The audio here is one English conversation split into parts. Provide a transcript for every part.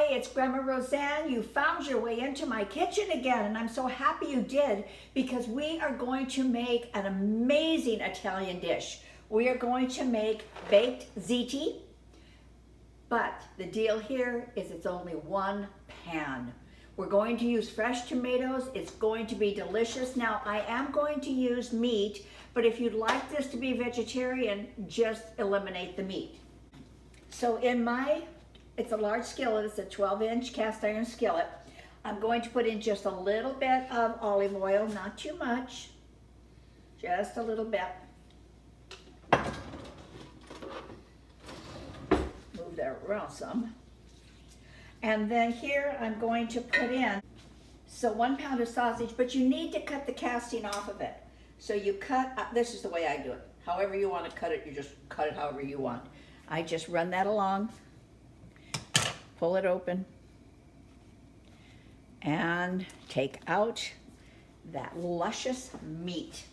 it's Grandma Roseanne. You found your way into my kitchen again, and I'm so happy you did because we are going to make an amazing Italian dish. We are going to make baked ziti, but the deal here is it's only one pan. We're going to use fresh tomatoes. It's going to be delicious. Now, I am going to use meat, but if you'd like this to be vegetarian, just eliminate the meat. So it's a large skillet, it's a 12-inch cast iron skillet. I'm going to put in just a little bit of olive oil, not too much, just a little bit. Move that around some. And then here I'm going to put in, 1 pound of sausage, but you need to cut the casting off of it. So you cut, this is the way I do it. However you want to cut it, you just cut it however you want. I just run that along, pull it open, and take out that luscious meat.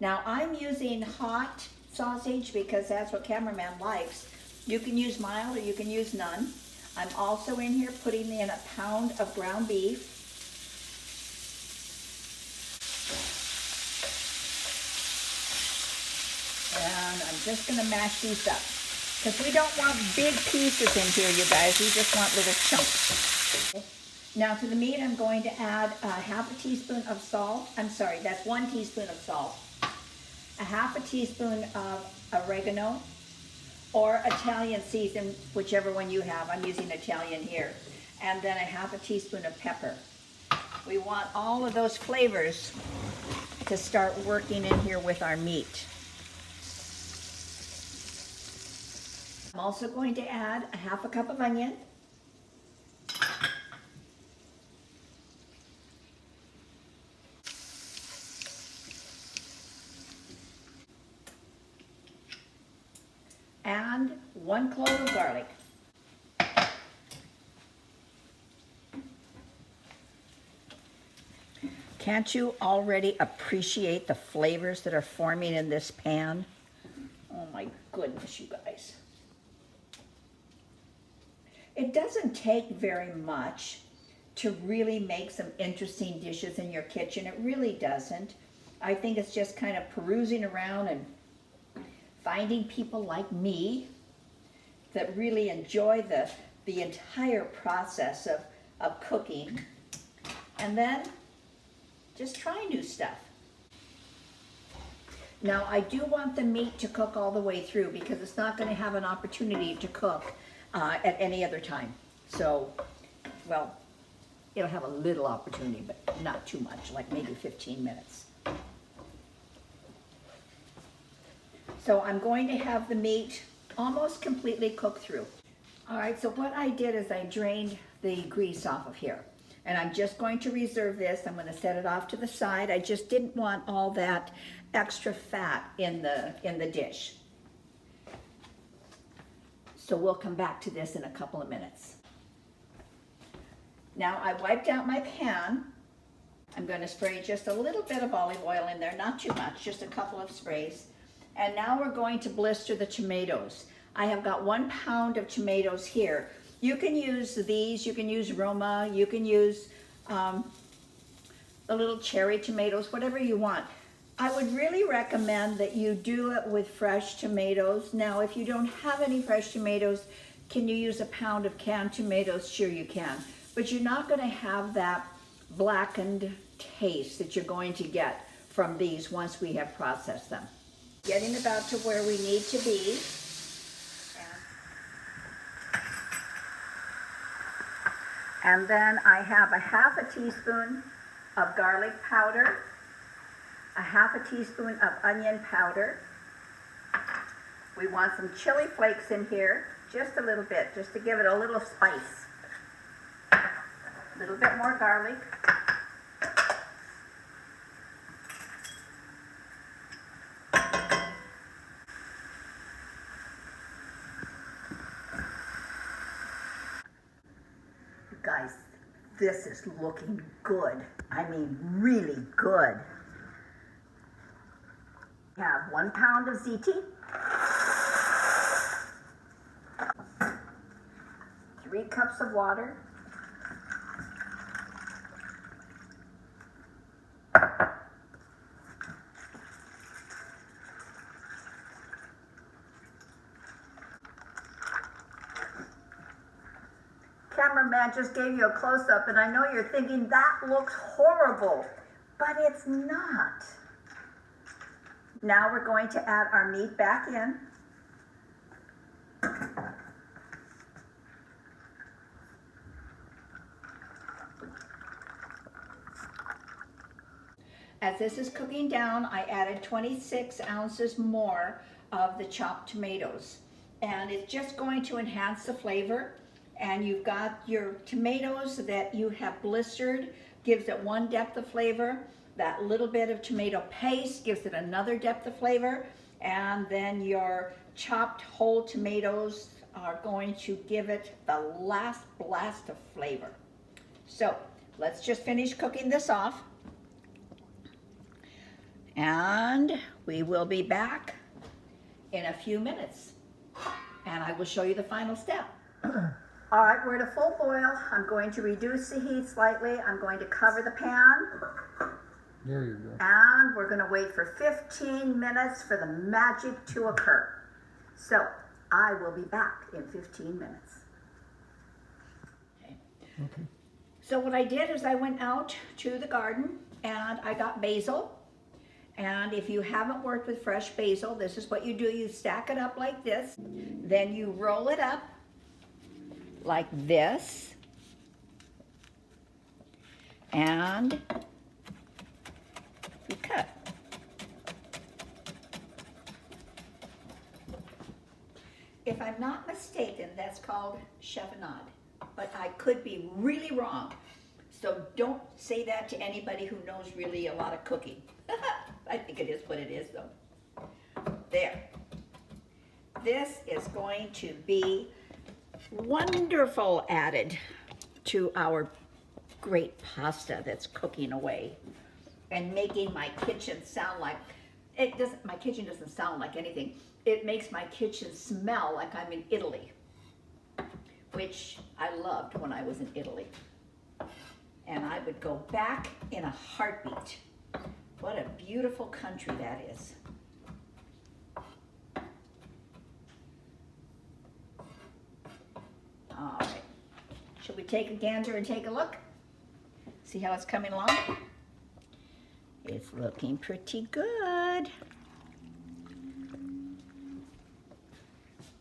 Now I'm using hot sausage because that's what cameraman likes. You can use mild or you can use none. I'm also in here putting in a pound of ground beef. And I'm just gonna mash these up because we don't want big pieces in here, you guys. We just want little chunks. Now to the meat, I'm going to add a half a teaspoon of salt. I'm sorry, that's 1 teaspoon of salt. A half a teaspoon of oregano or Italian season, whichever one you have. I'm using Italian here. And then a half a teaspoon of pepper. We want all of those flavors to start working in here with our meat. I'm also going to add a half a cup of onion. And 1 clove of garlic. Can't you already appreciate the flavors that are forming in this pan? Oh my goodness, you guys. It doesn't take very much to really make some interesting dishes in your kitchen. It really doesn't. I think it's just kind of perusing around and finding people like me that really enjoy the entire process of cooking. And then just try new stuff. Now I do want the meat to cook all the way through because it's not going to have an opportunity to cook at any other time. So, well, it'll have a little opportunity, but not too much, like maybe 15 minutes. So I'm going to have the meat almost completely cooked through. All right, so what I did is I drained the grease off of here. And I'm just going to reserve this. I'm going to set it off to the side. I just didn't want all that extra fat in the dish. So we'll come back to this in a couple of minutes. Now I wiped out my pan. I'm going to spray just a little bit of olive oil in there, not too much, just a couple of sprays. And now we're going to blister the tomatoes. I have got 1 pound of tomatoes here. You can use these, you can use Roma, you can use the little cherry tomatoes, whatever you want. I would really recommend that you do it with fresh tomatoes. Now, if you don't have any fresh tomatoes, can you use a pound of canned tomatoes? Sure you can. But you're not going to have that blackened taste that you're going to get from these once we have processed them. Getting about to where we need to be. And then I have a half a teaspoon of garlic powder, a half a teaspoon of onion powder. We want some chili flakes in here, just a little bit, just to give it a little spice. A little bit more garlic. Guys, this is looking good. I mean, really good. We have 1 pound of ziti, 3 cups of water, Cameraman just gave you a close-up, and I know you're thinking, that looks horrible, but it's not. Now we're going to add our meat back in. As this is cooking down, I added 26 ounces more of the chopped tomatoes. And it's just going to enhance the flavor. And you've got your tomatoes that you have blistered, gives it one depth of flavor. That little bit of tomato paste gives it another depth of flavor. And then your chopped whole tomatoes are going to give it the last blast of flavor. So let's just finish cooking this off. And we will be back in a few minutes. And I will show you the final step. All right, we're at a full boil. I'm going to reduce the heat slightly. I'm going to cover the pan. There you go. And we're going to wait for 15 minutes for the magic to occur. So I will be back in 15 minutes. Okay. So what I did is I went out to the garden and I got basil. And if you haven't worked with fresh basil, this is what you do. You stack it up like this. Then you roll it up like this. And you cut. If I'm not mistaken, that's called chiffonade. But I could be really wrong. So don't say that to anybody who knows really a lot of cooking. I think it is what it is though. There. This is going to be wonderful added to our great pasta that's cooking away and making my kitchen sound like, my kitchen doesn't sound like anything. It makes my kitchen smell like I'm in Italy, which I loved when I was in Italy. And I would go back in a heartbeat. What a beautiful country that is. All right. Should we take a gander and take a look? See how it's coming along? It's looking pretty good.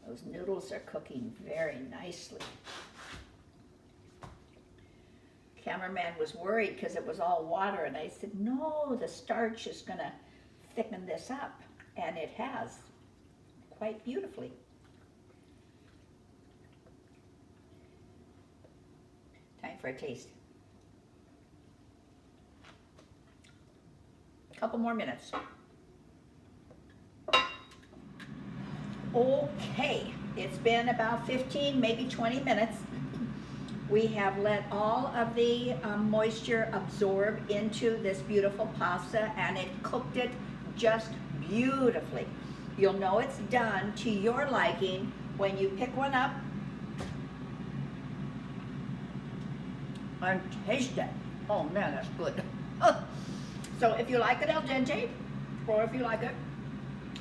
Those noodles are cooking very nicely. Cameraman was worried because it was all water, and I said, no, the starch is going to thicken this up, and it has quite beautifully. Time for a taste. A couple more minutes. Okay, it's been about 15, maybe 20 minutes. We have let all of the moisture absorb into this beautiful pasta, and it cooked it just beautifully. You'll know it's done to your liking when you pick one up and taste it. Oh man, that's good. So if you like it al dente, or if you like it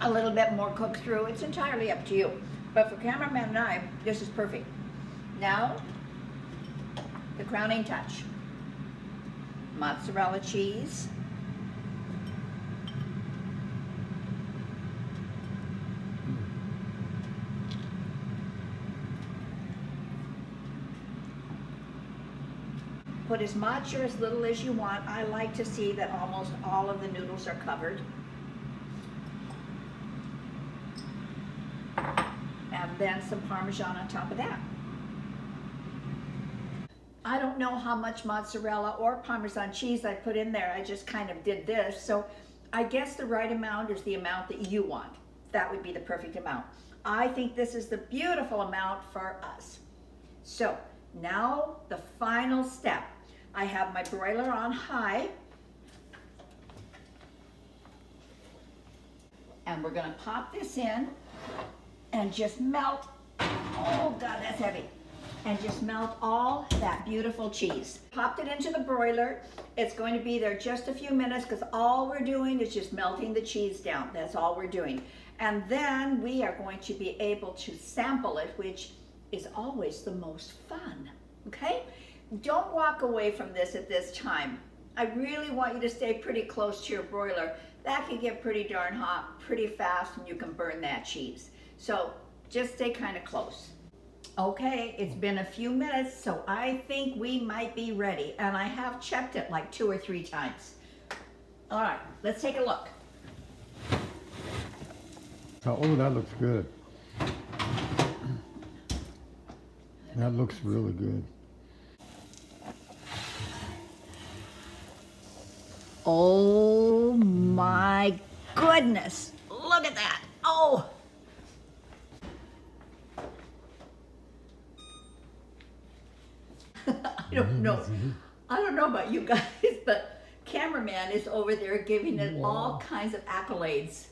a little bit more cooked through, it's entirely up to you. But for cameraman and I, this is perfect. Now, the crowning touch. Mozzarella cheese. Put as much or as little as you want. I like to see that almost all of the noodles are covered. And then some Parmesan on top of that. I don't know how much mozzarella or Parmesan cheese I put in there. I just kind of did this. So I guess the right amount is the amount that you want. That would be the perfect amount. I think this is the beautiful amount for us. So now the final step. I have my broiler on high. And we're gonna pop this in and just melt. Oh God, that's heavy. And just melt all that beautiful cheese. Popped it into the broiler. It's going to be there just a few minutes because all we're doing is just melting the cheese down. That's all we're doing. And then we are going to be able to sample it, which is always the most fun. okay? Don't walk away from this at this time. I really want you to stay pretty close to your broiler. That can get pretty darn hot pretty fast and you can burn that cheese. So just stay kind of close. Okay, it's been a few minutes, so I think we might be ready. And I have checked it like 2 or 3 times. All right, let's take a look. Oh, that looks good. That looks really good. Oh my goodness, look at that. Oh. I don't know about you guys, but cameraman is over there giving it all kinds of accolades.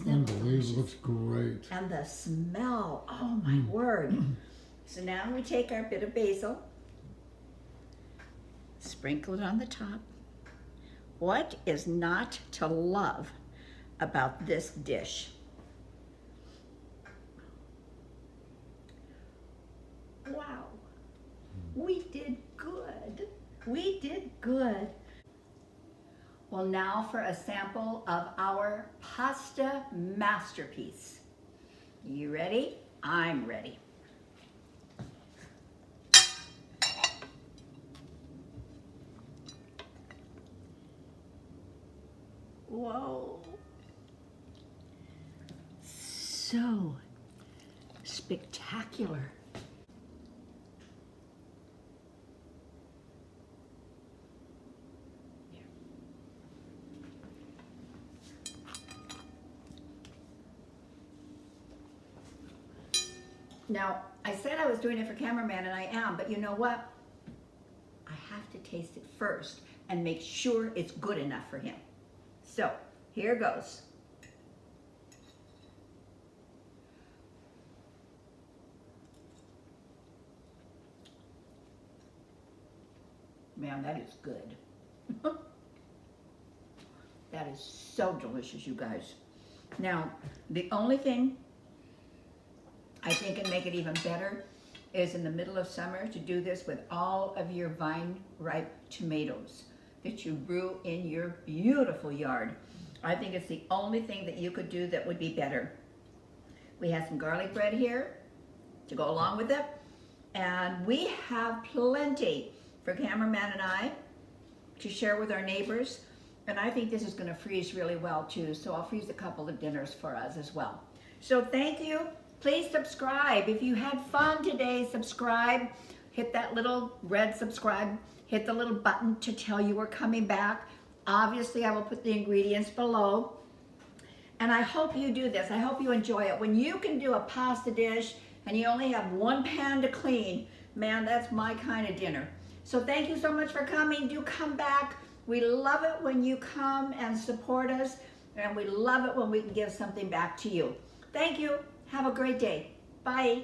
Unbelievable, looks great. And the smell, oh my word. So now we take our bit of basil, sprinkle it on the top. What is not to love about this dish? Wow, we did good. We did good. Well, now for a sample of our pasta masterpiece. You ready? I'm ready. Whoa. So spectacular. Now, I said I was doing it for cameraman, and I am, but you know what? I have to taste it first and make sure it's good enough for him. So, here goes. Man, that is good. That is so delicious, you guys. Now, the only thing I think can make it even better is in the middle of summer to do this with all of your vine-ripe tomatoes that you grew in your beautiful yard. I think it's the only thing that you could do that would be better. We have some garlic bread here to go along with it, and we have plenty for cameraman and I to share with our neighbors, and I think this is going to freeze really well too, so I'll freeze a couple of dinners for us as well. So thank you. Please subscribe. If you had fun today, subscribe. Hit that little red subscribe. Hit the little button to tell you we're coming back. Obviously, I will put the ingredients below. And I hope you do this. I hope you enjoy it. When you can do a pasta dish and you only have 1 pan to clean, man, that's my kind of dinner. So thank you so much for coming. Do come back. We love it when you come and support us. And we love it when we can give something back to you. Thank you. Have a great day. Bye.